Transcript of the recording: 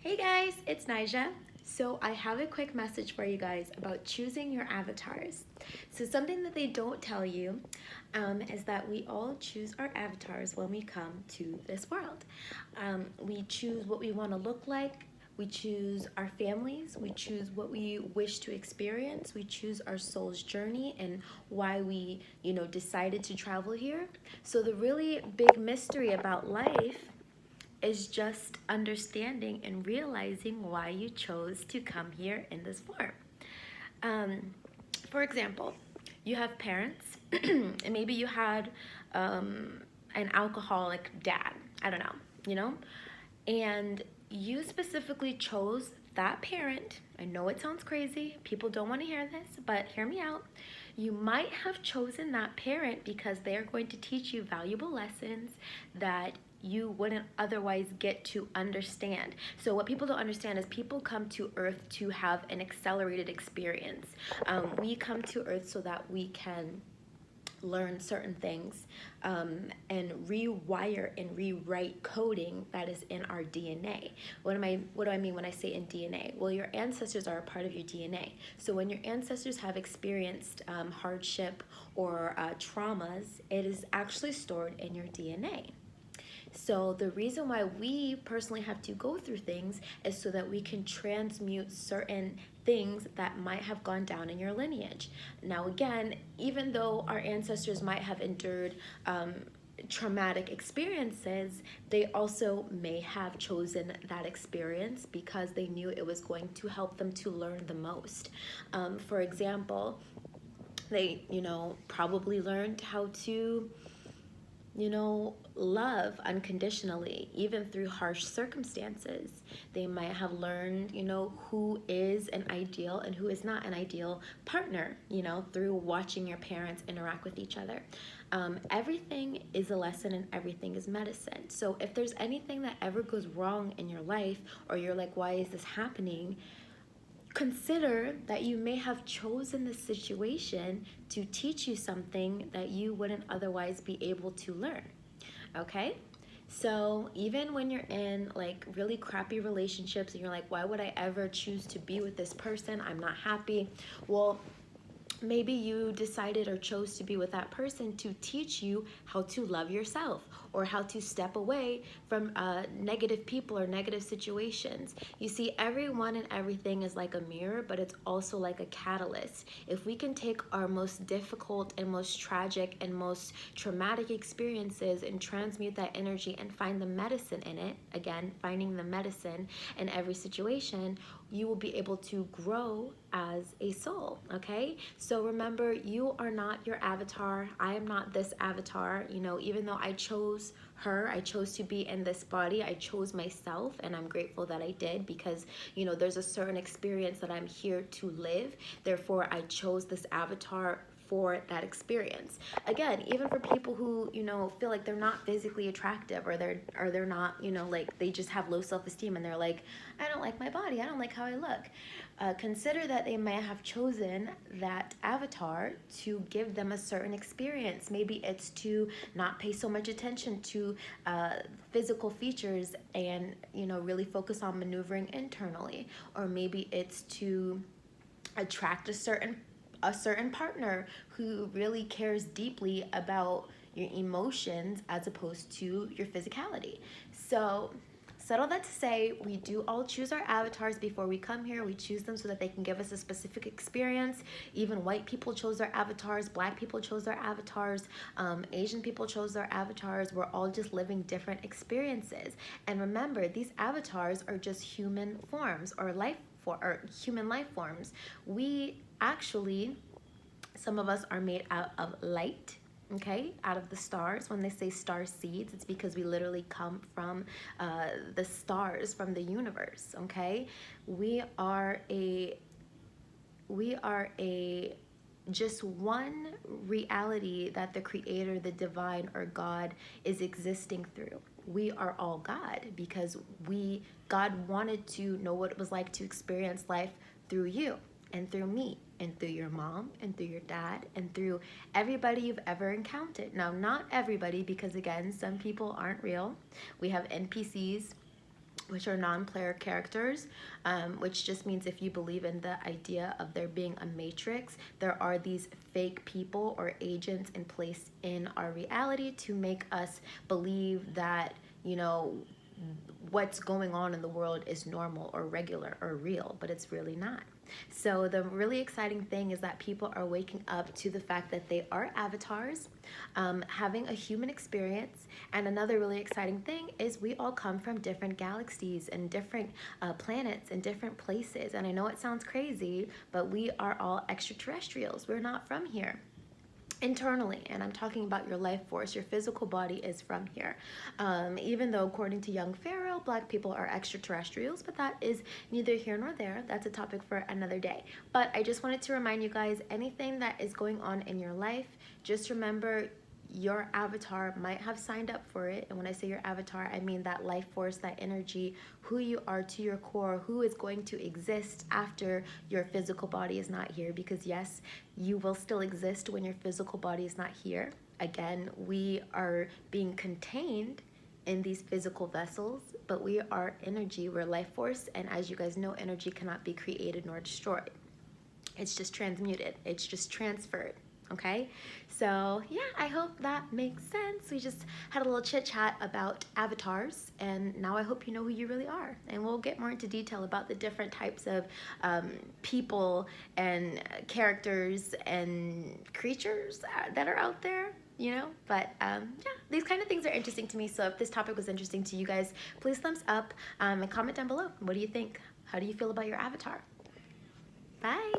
Hey guys, it's Nija. So I have a quick message for you guys about choosing your avatars. So something that they don't tell you is that we all choose our avatars when we come to this world. We choose what we want to look like. We choose our families. We choose what we wish to experience. We choose our soul's journey and why we, decided to travel here. So the really big mystery about life is just understanding and realizing why you chose to come here in this form. Um, for example, you have parents, and maybe you had an alcoholic dad. I don't know, you know? And you specifically chose that parent. I know it sounds crazy. People don't want to hear this, but hear me out. You might have chosen that parent because they are going to teach you valuable lessons that you wouldn't otherwise get to understand. So, what people don't understand is people come to Earth to have an accelerated experience. We come to Earth so that we can learn certain things and rewire and rewrite coding that is in our DNA. What do I mean when I say in DNA? Well, your ancestors are a part of your DNA. So when your ancestors have experienced hardship or traumas, it is actually stored in your DNA. So the reason why we personally have to go through things is so that we can transmute certain things that might have gone down in your lineage. Now, again, even though our ancestors might have endured traumatic experiences, they also may have chosen that experience because they knew it was going to help them to learn the most. For example, they, probably learned how to love unconditionally, even through harsh circumstances. They might have learned, who is an ideal and who is not an ideal partner, through watching your parents interact with each other. Everything is a lesson and everything is medicine. So if there's anything that ever goes wrong in your life, or you're like, why is this happening? Consider that you may have chosen this situation to teach you something that you wouldn't otherwise be able to learn. Okay? So even when you're in like really crappy relationships and you're like, why would I ever choose to be with this person? I'm not happy. Well, maybe you decided or chose to be with that person to teach you how to love yourself or how to step away from negative people or negative situations. You see, everyone and everything is like a mirror, but it's also like a catalyst. If we can take our most difficult and most tragic and most traumatic experiences and transmute that energy and find the medicine in it, again, finding the medicine in every situation, you will be able to grow as a soul, okay? So remember, you are not your avatar. I am not this avatar. Even though I chose her, I chose to be in this body, I chose myself, and I'm grateful that I did because, there's a certain experience that I'm here to live. Therefore, I chose this avatar for that experience. Again, even for people who, feel like they're not physically attractive or they're not, like they just have low self-esteem and they're like, I don't like my body, I don't like how I look. Consider that they may have chosen that avatar to give them a certain experience. Maybe it's to not pay so much attention to physical features and, really focus on maneuvering internally. Or maybe it's to attract a certain partner who really cares deeply about your emotions as opposed to your physicality. So, settle that to say, we do all choose our avatars before we come here. We choose them so that they can give us a specific experience. Even white people chose their avatars, black people chose their avatars, Asian people chose their avatars. We're all just living different experiences. And remember, these avatars are just human forms or human life forms. We actually, some of us are made out of light, okay, out of the stars. When they say star seeds, it's because we literally come from the stars, from the universe, okay? We are a just one reality that the creator, the divine, or God is existing through. We are all God because God wanted to know what it was like to experience life through you and through me and through your mom and through your dad and through everybody you've ever encountered. Now, not everybody, because again, some people aren't real. We have NPCs, which are non-player characters, which just means if you believe in the idea of there being a matrix, there are these fake people or agents in place in our reality to make us believe that, you know, what's going on in the world is normal or regular or real, but it's really not. So the really exciting thing is that people are waking up to the fact that they are avatars, having a human experience. And another really exciting thing is we all come from different galaxies and different planets and different places. And I know it sounds crazy, but we are all extraterrestrials. We're not from here internally, and I'm talking about your life force. Your physical body is from here. Even though according to Young Pharaoh, Black people are extraterrestrials, but that is neither here nor there. That's a topic for another day. But I just wanted to remind you guys, anything that is going on in your life, just remember your avatar might have signed up for it. And when I say your avatar, I mean that life force, that energy, who you are to your core, who is going to exist after your physical body is not here. Because yes, you will still exist when your physical body is not here. Again, we are being contained in these physical vessels, but we are energy, we're life force. And as you guys know, energy cannot be created nor destroyed. It's just transmuted, it's just transferred. Okay, so yeah, I hope that makes sense. We just had a little chit chat about avatars, and now I hope you know who you really are. And we'll get more into detail about the different types of people and characters and creatures that are out there, you know. But yeah, these kind of things are interesting to me. So if this topic was interesting to you guys, please thumbs up and comment down below. What do you think? How do you feel about your avatar? Bye.